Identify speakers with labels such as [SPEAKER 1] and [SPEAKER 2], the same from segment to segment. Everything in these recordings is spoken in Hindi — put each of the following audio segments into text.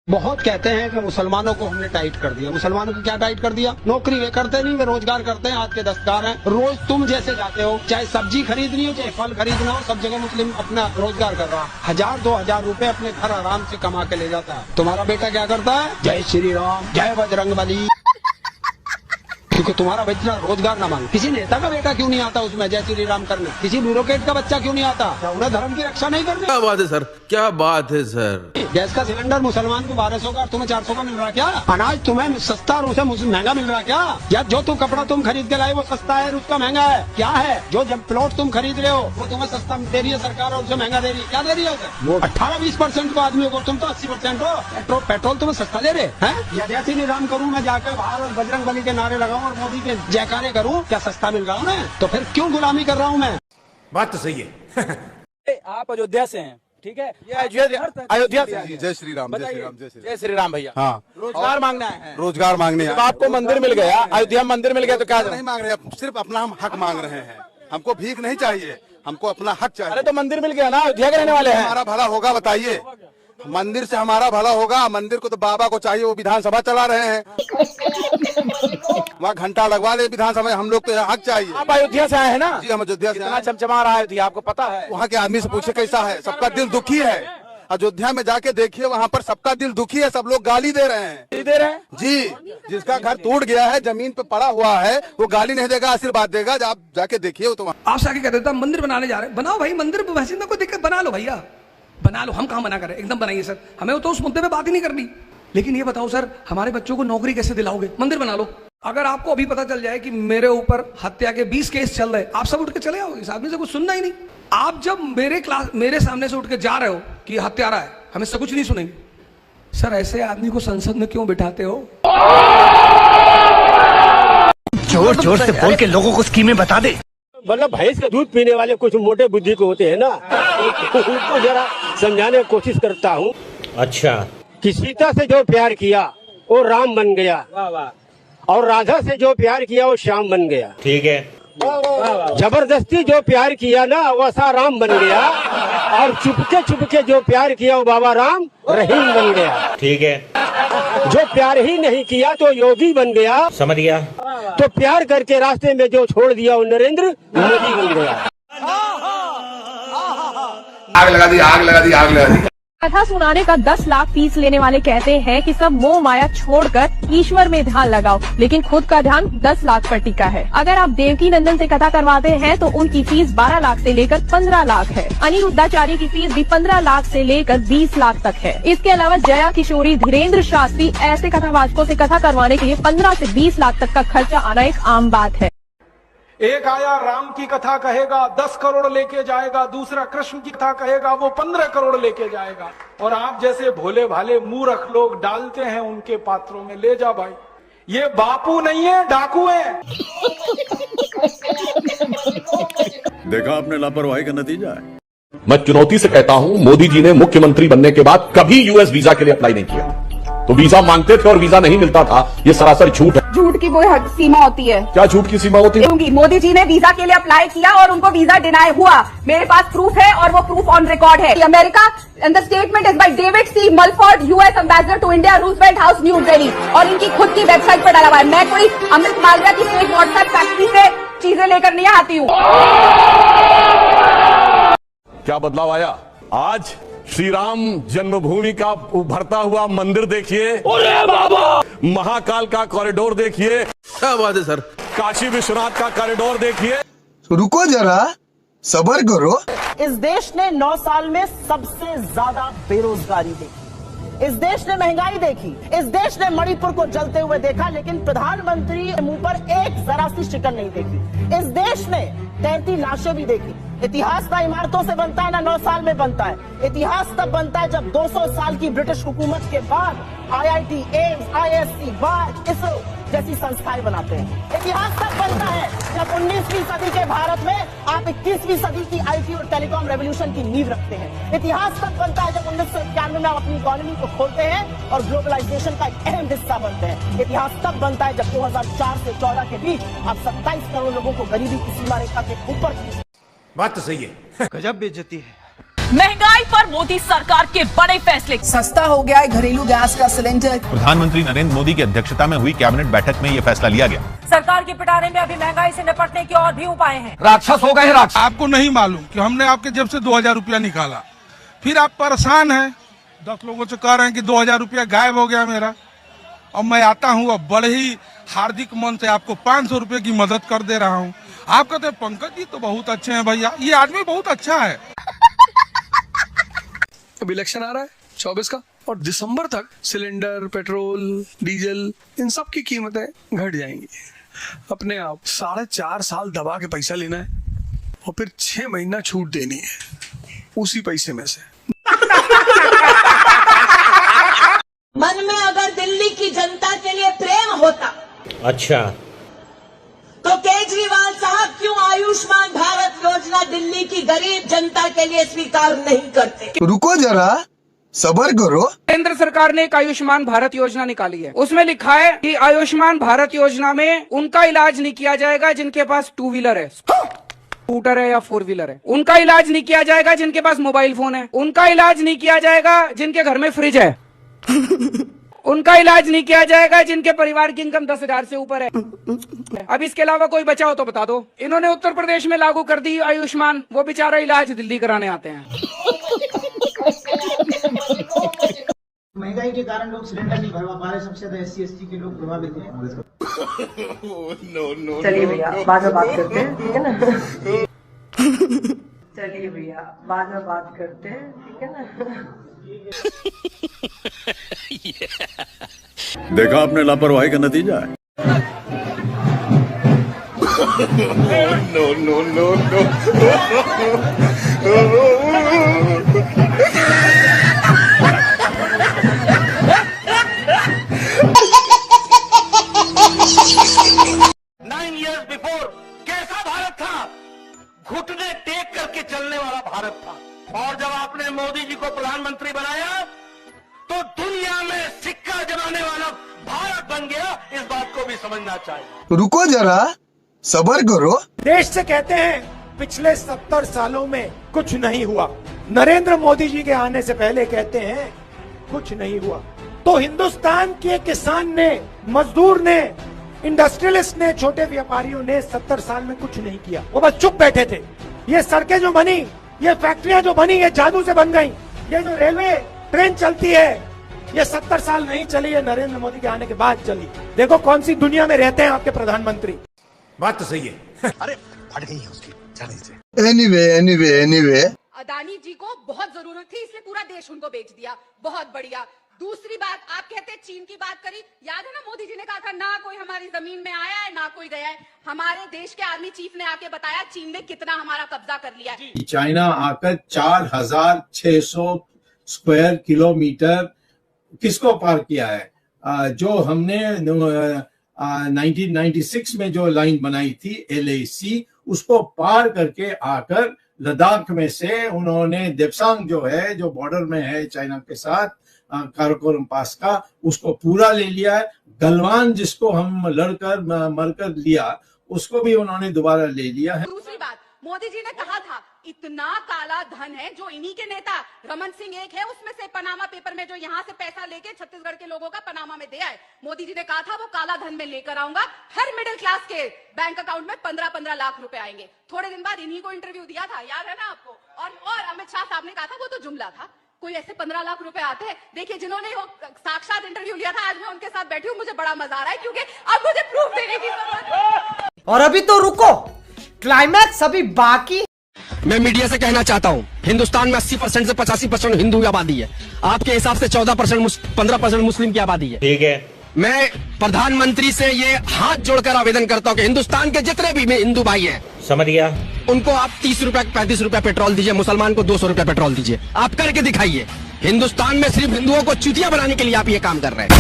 [SPEAKER 1] बहुत कहते हैं कि मुसलमानों को हमने टाइट कर दिया। मुसलमानों को क्या टाइट कर दिया? नौकरी वे करते नहीं, वे रोजगार करते हैं, हाथ के दस्तकार हैं। रोज तुम जैसे जाते हो, चाहे सब्जी खरीदनी हो चाहे फल खरीदना हो, सब जगह मुस्लिम अपना रोजगार कर रहा है। 1000-2000 रुपए अपने घर आराम से कमा के ले जाता है। तुम्हारा बेटा क्या करता है? जय श्री राम, जय बजरंगबली। क्योंकि तुम्हारा बच्चा रोजगार ना मांगे। किसी नेता का बेटा क्यों नहीं आता उसमें जय श्री राम करने? किसी ब्यूरोक्रेट का बच्चा क्यों नहीं आता? उन्हें धर्म की रक्षा नहीं करनी?
[SPEAKER 2] क्या बात है सर, क्या बात है सर।
[SPEAKER 1] गैस का सिलेंडर मुसलमान को 1200 का, तुम्हें 400 का मिल रहा क्या? अनाज तुम्हें सस्ता और उसे महंगा मिल रहा क्या? या जो तुम कपड़ा तुम खरीद के लाए वो सस्ता है और उसका महंगा है? क्या है? जो जब प्लॉट तुम खरीद रहे हो वो तुम्हें सस्ता दे रही है सरकार और उसे महंगा दे रही है। क्या दे रही है उसे? वो 18-20% को आदमी को, तुम तो 80% हो। पेट्रोल तुम्हें सस्ता दे रहे हैं? या जय श्री राम करूँ मैं जाकर बाहर और बजरंगबली के नारे लगाऊं और मोदी के जयकारे करूं? क्या सस्ता मिल रहा हूं मैं? तो फिर क्यों गुलामी कर रहा हूं मैं?
[SPEAKER 3] बात तो सही है।
[SPEAKER 4] आप अयोध्या से हैं, ठीक है?
[SPEAKER 3] ये अयोध्या से।
[SPEAKER 5] जय श्री राम, जय श्री राम,
[SPEAKER 3] जय श्री राम भैया।
[SPEAKER 5] हाँ,
[SPEAKER 3] रोजगार मांगना है।
[SPEAKER 5] रोजगार मांगने
[SPEAKER 3] जब आपको मंदिर मिल गया, अयोध्या में मंदिर मिल गया तो क्या
[SPEAKER 5] नहीं मांग रहे, सिर्फ अपना हम हक मांग रहे हैं। हमको भीख नहीं चाहिए, हमको अपना हक चाहिए।
[SPEAKER 3] अरे तो मंदिर मिल गया ना, अयोध्या के रहने वाले हैं।
[SPEAKER 5] हमारा भला होगा बताइए? मंदिर से हमारा भला होगा? मंदिर को तो बाबा को चाहिए, वो विधानसभा चला रहे हैं। वहाँ घंटा लगवा दे विधानसभा में, हम लोग को हक चाहिए।
[SPEAKER 3] आप अयोध्या से आए हैं ना?
[SPEAKER 5] जी, हम अयोध्या से।
[SPEAKER 3] कितना चमचमा रहा है अयोध्या, आपको पता है?
[SPEAKER 5] वहाँ के आदमी से पूछे कैसा है, सबका दिल दुखी है। अयोध्या में जाके देखिए, वहाँ पर सबका दिल दुखी है, सब लोग गाली दे रहे हैं।
[SPEAKER 3] दे रहे हैं
[SPEAKER 5] जी। जिसका घर टूट गया है, जमीन पे पड़ा हुआ है, वो गाली नहीं देगा, आशीर्वाद देगा। आप जाके देखिए, वो तो
[SPEAKER 4] आपसे आके कहते थे मंदिर बनाने जा रहे हैं, बनाओ भाई मंदिर, वैसे ना कोई दिक्कत, बना लो भैया, बना लो। हम कहाँ मना करें, एकदम बनाइए सर, हमें तो उस मुद्दे पे बात ही नहीं करनी। लेकिन ये बताओ सर, हमारे बच्चों को नौकरी कैसे दिलाओगे? मंदिर बना लो। अगर आपको अभी पता चल जाए कि मेरे ऊपर हत्या के 20 केस चल रहे, आप सब उठ के चले आओगे, इस आदमी से कुछ सुनना ही नहीं। आप जब मेरे सामने से उठ के जा रहे हो कि हत्यारा है, हमें सब कुछ नहीं सुनेंगे। सर ऐसे आदमी को संसद में क्यों बिठाते हो?
[SPEAKER 6] जोर जोर से बोल के लोगों को स्कीमें बता दे।
[SPEAKER 7] मतलब भैंस का दूध पीने वाले कुछ मोटे बुद्धि को होते हैं ना, उनको जरा समझाने की कोशिश करता हूँ।
[SPEAKER 6] अच्छा,
[SPEAKER 7] कि सीता से जो प्यार किया वो राम बन गया, और राधा से जो प्यार किया वो श्याम बन गया।
[SPEAKER 6] ठीक है।
[SPEAKER 7] जबरदस्ती जो प्यार किया ना वो राम बन गया, और चुपके चुपके जो प्यार किया वो बाबा राम रहीम बन गया।
[SPEAKER 6] ठीक है।
[SPEAKER 7] जो प्यार ही नहीं किया तो योगी बन गया।
[SPEAKER 6] समझ गया।
[SPEAKER 7] तो प्यार करके रास्ते में जो छोड़ दिया वो नरेंद्र मोदी बन गया।
[SPEAKER 5] आग लगा दी, आग लगा दी, आग लगा दी।
[SPEAKER 8] कथा सुनाने का 10 लाख फीस लेने वाले कहते हैं कि सब मोह माया छोड़कर ईश्वर में ध्यान लगाओ, लेकिन खुद का ध्यान 10 लाख पर टिका है। अगर आप देवकी नंदन से कथा करवाते हैं तो उनकी फीस 12 लाख से लेकर 15 लाख है। अनिरुद्धाचार्य की फीस भी 15 लाख से लेकर 20 लाख तक है। इसके अलावा जया किशोरी, धीरेन्द्र शास्त्री ऐसे कथावाचकों से कथा करवाने के लिए 15 से 20 लाख तक का खर्चा आना एक आम बात है।
[SPEAKER 9] एक आया राम की कथा कहेगा 10 करोड़ लेके जाएगा, दूसरा कृष्ण की कथा कहेगा वो 15 करोड़ लेके जाएगा, और आप जैसे भोले भाले मूर्ख लोग डालते हैं उनके पात्रों में। ले जा भाई, ये बापू नहीं है, डाकू है।
[SPEAKER 10] देखा आपने लापरवाही का नतीजा है।
[SPEAKER 11] मैं चुनौती से कहता हूं, मोदी जी ने मुख्यमंत्री बनने के बाद कभी यूएस वीजा के लिए अप्लाई नहीं किया। तो वीजा मांगते थे और वीजा नहीं मिलता था, ये सरासर झूठ है।
[SPEAKER 8] झूठ की कोई सीमा होती है?
[SPEAKER 11] क्या झूठ की सीमा होती है?
[SPEAKER 8] मोदी जी ने वीजा के लिए अप्लाई किया और उनको वीजा डिनाई हुआ। मेरे पास प्रूफ है और वो प्रूफ ऑन रिकॉर्ड है। America and the statement is by David C Mulford, US ambassador to India, Roosevelt House, New Delhi, और इनकी खुद की वेबसाइट पर डाला हुआ है। मैं कोई अमित मालविया की फेक व्हाट्सएप फैक्ट्री से चीजें लेकर नहीं आती हूँ।
[SPEAKER 11] क्या बदलाव आया? आज श्री राम जन्मभूमि का उभरता हुआ मंदिर देखिए, महाकाल का कॉरिडोर देखिए,
[SPEAKER 2] क्या बात है सर।
[SPEAKER 11] काशी विश्वनाथ का कॉरिडोर देखिए।
[SPEAKER 6] रुको जरा, सब्र करो।
[SPEAKER 4] इस देश ने 9 साल में सबसे ज्यादा बेरोजगारी देखी, इस देश ने महंगाई देखी, इस देश ने मणिपुर को जलते हुए देखा, लेकिन प्रधानमंत्री के मुंह पर एक जरा सी शिकन नहीं देखी। इस देश ने 33 लाशें भी देखी। इतिहास ना इमारतों से बनता है, ना 9 साल में बनता है। इतिहास तब बनता है जब 200 साल की ब्रिटिश हुकूमत के बाद IIT, एम्स, ISC, बार, इसरो जैसी संस्थाएं बनाते हैं। इतिहास तब बनता है जब 19वीं सदी के भारत में आप 21वीं सदी की IT और टेलीकॉम रेवोल्यूशन की नींव रखते हैं। इतिहास तब बनता है जब 1991 में आप अपनी इकोनॉमी को खोलते हैं और ग्लोबलाइजेशन का एक अहम हिस्सा बनते हैं। इतिहास तब बनता है जब 2004 से 14 के बीच आप 27 करोड़ लोगों को गरीबी की सीमा रेखा के ऊपर।
[SPEAKER 3] बात तो सही है।
[SPEAKER 6] गजब बेइज्जती है।
[SPEAKER 8] महंगाई पर मोदी सरकार के बड़े फैसले।
[SPEAKER 4] सस्ता हो गया है घरेलू गैस का सिलेंडर।
[SPEAKER 12] प्रधानमंत्री नरेंद्र मोदी की अध्यक्षता में हुई कैबिनेट बैठक में ये फैसला लिया गया।
[SPEAKER 8] सरकार के पिटारे में अभी महंगाई से निपटने के और भी उपाय हैं।
[SPEAKER 3] राक्षस हो गए राक्षस।
[SPEAKER 9] आपको नहीं मालूम कि हमने आपके जेब से 2000 रुपया निकाला, फिर आप परेशान हैं। 10 लोगों से कह रहे हैं कि 2000 रुपया गायब हो गया मेरा, और मैं आता हूँ अब बड़े ही हार्दिक मन से आपको 500 रुपए की मदद कर दे रहा हूँ। आप कहते हैं पंकज जी तो बहुत अच्छे हैं भैया, ये आदमी बहुत अच्छा है।
[SPEAKER 13] अब इलेक्शन आ रहा है 24 का, और दिसंबर तक सिलेंडर, पेट्रोल, डीजल, इन सब की कीमतें घट जाएंगी अपने आप। 4.5 साल दबा के पैसा लेना है और फिर 6 महीना छूट देनी है उसी पैसे में से।
[SPEAKER 4] मन में अगर दिल्ली की जनता के लिए प्रेम होता,
[SPEAKER 7] अच्छा,
[SPEAKER 4] तो केजरीवाल साहब क्यों आयुष्मान भारत योजना दिल्ली की गरीब जनता के लिए स्वीकार नहीं करते?
[SPEAKER 6] रुको जरा, सब्र करो।
[SPEAKER 14] केंद्र सरकार ने एक आयुष्मान भारत योजना निकाली है, उसमें लिखा है कि आयुष्मान भारत योजना में उनका इलाज नहीं किया जाएगा जिनके पास 2 व्हीलर है, स्कूटर है या 4 व्हीलर है। उनका इलाज नहीं किया जाएगा जिनके पास मोबाइल फोन है। उनका इलाज नहीं किया जाएगा जिनके घर में फ्रिज है। उनका इलाज नहीं किया जाएगा जिनके परिवार की इनकम 10,000 से ऊपर है। अब इसके अलावा कोई बचा हो तो बता दो। इन्होंने उत्तर प्रदेश में लागू कर दी आयुष्मान, वो बेचारा इलाज दिल्ली कराने आते हैं।
[SPEAKER 15] महंगाई के कारण लोग सिलेंडर नहीं भरवा पा रहे, सबसे ज्यादा SC/ST के लोग प्रभावित हैं।
[SPEAKER 4] चलिए भैया बाद में बात करते हैं, ठीक है ना? चलिए भैया बाद में बात करते हैं, ठीक है ना?
[SPEAKER 10] देखा आपने लापरवाही का नतीजा है। No no no no.
[SPEAKER 3] कैसा भारत था? घुटने टेक करके चलने वाला भारत था। और जब आपने मोदी जी को प्रधानमंत्री बनाया तो दुनिया में सिक्का जमाने वाला भारत बन गया। इस बात को भी समझना चाहिए।
[SPEAKER 6] रुको जरा, सब्र करो।
[SPEAKER 16] देश से कहते हैं पिछले 70 सालों में कुछ नहीं हुआ। नरेंद्र मोदी जी के आने से पहले कहते हैं कुछ नहीं हुआ। तो हिंदुस्तान के किसान ने, मजदूर ने, इंडस्ट्रियलिस्ट ने, छोटे व्यापारियों ने 70 साल में कुछ नहीं किया। वो बस चुप बैठे थे। ये सड़कें जो बनी, ये फैक्ट्रियां जो बनी, ये जादू से बन गई। ये जो रेलवे ट्रेन चलती है, ये 70 साल नहीं चली, ये नरेंद्र मोदी के आने के बाद चली। देखो कौन सी दुनिया में रहते हैं आपके प्रधानमंत्री।
[SPEAKER 3] बात तो सही है।
[SPEAKER 16] अरे फट गई है उसकी।
[SPEAKER 6] एनीवे
[SPEAKER 8] अदानी जी को बहुत जरूरत थी, इसलिए पूरा देश उनको बेच दिया। बहुत बढ़िया। दूसरी बात, आप कहते हैं चीन की बात करी, याद है ना मोदी जी ने कहा था ना कोई हमारी जमीन में आया है ना कोई गया है। हमारे देश के आर्मी चीफ ने आके बताया चीन ने कितना हमारा कब्जा कर लिया है।
[SPEAKER 17] चाइना आकर 4600 स्क्वायर किलोमीटर किसको पार किया है? जो हमने 1996 में जो लाइन बनाई थी LAC, उसको पार करके आकर लद्दाख में से उन्होंने देपसांग जो है, जो बॉर्डर में है चाइना के साथ, काराकोरम पास का, उसको पूरा ले लिया है। गलवान जिसको हम लड़कर मरकर लिया, उसको भी उन्होंने दोबारा ले लिया है।
[SPEAKER 8] दूसरी बात, मोदी जी ने कहा था इतना काला धन है जो इन्हीं के नेता रमन सिंह एक है, उसमें से पनामा पेपर में जो यहाँ से पैसा लेके छत्तीसगढ़ के लोगों का पनामा में दिया है। मोदी जी ने कहा था वो काला धन में लेकर आऊंगा, हर मिडिल क्लास के बैंक अकाउंट में 15-15 लाख रुपए आएंगे। थोड़े दिन बाद इन्हीं को इंटरव्यू दिया था, याद है ना आपको? और अमित शाह साहब ने कहा था वो तो जुमला था, कोई ऐसे 15 लाख रुपए आते हैं। देखिए जिन्होंने वो साक्षात इंटरव्यू लिया था, आज मैं उनके साथ बैठी हूँ, मुझे बड़ा मजा आ रहा है क्योंकि अब मुझे प्रूफ देने की जरूरत है।
[SPEAKER 4] और अभी तो रुको, क्लाइमैक्स अभी बाकी।
[SPEAKER 18] मैं मीडिया से कहना चाहता हूँ, हिंदुस्तान में 80% से 85% हिंदू की आबादी है। आपके हिसाब से 14%, 15% मुस्लिम की आबादी है। ठीक है। मैं प्रधानमंत्री से ये हाथ जोड़कर आवेदन करता हूँ कि हिंदुस्तान के जितने भी हिंदू भाई हैं, समझ गया, उनको आप 30 रुपए 35 रुपए पेट्रोल दीजिए, मुसलमान को 200 रुपए पेट्रोल दीजिए। आप करके दिखाइए। हिंदुस्तान में सिर्फ हिंदुओं को चूतिया बनाने के लिए आप ये काम कर रहे हैं।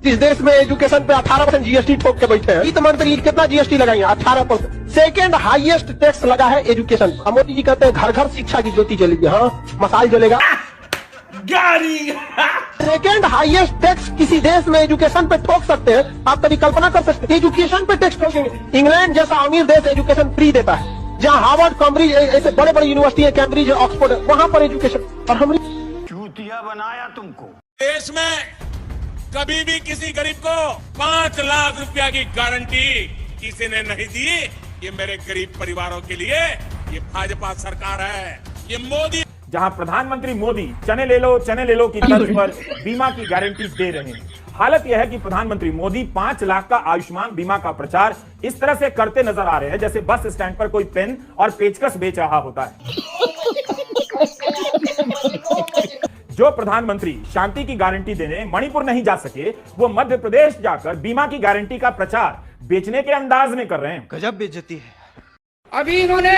[SPEAKER 7] इस देश में एजुकेशन पे 18% GST ठोक के बैठे हैं। वित्त मंत्री कितना GST लगाएंगे? 18%। सेकेंड हाईएस्ट टैक्स लगा है एजुकेशन। मोदी जी कहते हैं घर घर शिक्षा की ज्योति जलेगी। हाँ, मसाल जलेगा। सेकेंड हाईएस्ट टैक्स किसी देश में एजुकेशन पे ठोक सकते हैं? आप कभी कल्पना कर सकते हैं? एजुकेशन पे टैक्स ठोकेंगे। इंग्लैंड जैसा अमीर देश एजुकेशन फ्री देता है, जहाँ हार्वर्ड, कैम्ब्रिज ऐसे बड़े बड़े यूनिवर्सिटी है, कैम्ब्रिज, ऑक्सफोर्ड, वहां पर एजुकेशन। और हम
[SPEAKER 3] चूतिया बनाया तुमको।
[SPEAKER 11] देश में कभी भी किसी गरीब को 5 लाख रुपया की गारंटी किसी ने नहीं दी। ये मेरे गरीब परिवारों के लिए ये भाजपा सरकार है, ये मोदी।
[SPEAKER 19] जहां प्रधानमंत्री मोदी चने ले लो की तर्ज पर बीमा की गारंटी दे रहे हैं। हालत यह है कि प्रधानमंत्री मोदी 5 लाख का आयुष्मान बीमा का प्रचार इस तरह से करते नजर आ रहे हैं जैसे बस स्टैंड पर कोई पेन और पेचकस बेच रहा होता है। जो प्रधानमंत्री शांति की गारंटी देने मणिपुर नहीं जा सके, वो मध्य प्रदेश जाकर बीमा की गारंटी का प्रचार बेचने के अंदाज में कर रहे हैं।
[SPEAKER 14] गजब बेइज्जती है। अभी इन्होंने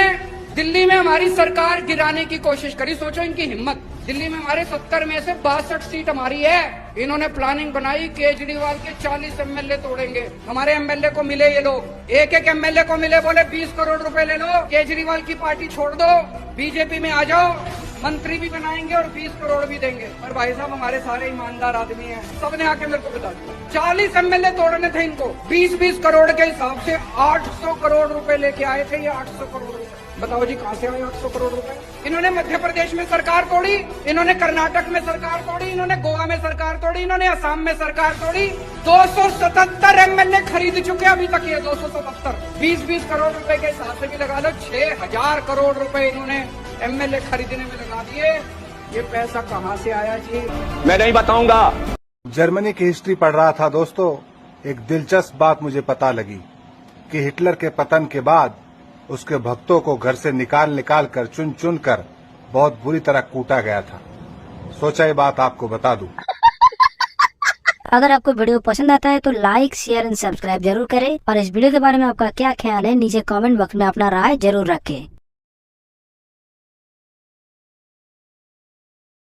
[SPEAKER 14] दिल्ली में हमारी सरकार गिराने की कोशिश करी, सोचो इनकी हिम्मत। दिल्ली में हमारे 70 में से 62 सीट हमारी है। इन्होंने प्लानिंग बनाई, केजरीवाल के 40 एमएलए तोड़ेंगे। हमारे एमएलए को मिले ये लोग, एक एमएलए को मिले, बोले 20 करोड़ रुपए ले लो, केजरीवाल की पार्टी छोड़ दो, बीजेपी में आ जाओ, मंत्री भी बनाएंगे और 20 करोड़ भी देंगे। पर भाई साहब हमारे सारे ईमानदार आदमी हैं, सबने आके मेरे को बता दिया 40 एमएलए तोड़ने थे इनको। 20-20 करोड़ के हिसाब से 800 करोड़ रुपए लेके आए थे ये 800 करोड़ रुपए। बताओ जी कहां से आए 800 करोड़ रुपए? इन्होंने मध्य प्रदेश में सरकार तोड़ी, इन्होंने कर्नाटक में सरकार तोड़ी, इन्होंने गोवा में सरकार तोड़ी, इन्होंने असम में सरकार तोड़ी। 277 एमएलए खरीद चुके अभी तक ये 277। 20-20 करोड़ रुपए के हिसाब से भी लगा लो, 6000 करोड़ रुपए इन्होंने एमएलए खरीदने में लगा दिए। ये पैसा कहां से आया जी?
[SPEAKER 19] मैं नहीं बताऊंगा।
[SPEAKER 5] जर्मनी की हिस्ट्री पढ़ रहा था दोस्तों, एक दिलचस्प बात मुझे पता लगी कि हिटलर के पतन के बाद उसके भक्तों को घर से निकाल कर चुन कर बहुत बुरी तरह कूटा गया था। सोचा ये बात आपको बता दूं।
[SPEAKER 20] अगर आपको वीडियो पसंद आता है तो लाइक, शेयर एंड सब्सक्राइब जरूर करें और इस वीडियो के बारे में आपका क्या ख्याल है नीचे कमेंट बॉक्स में अपना राय जरूर रखें।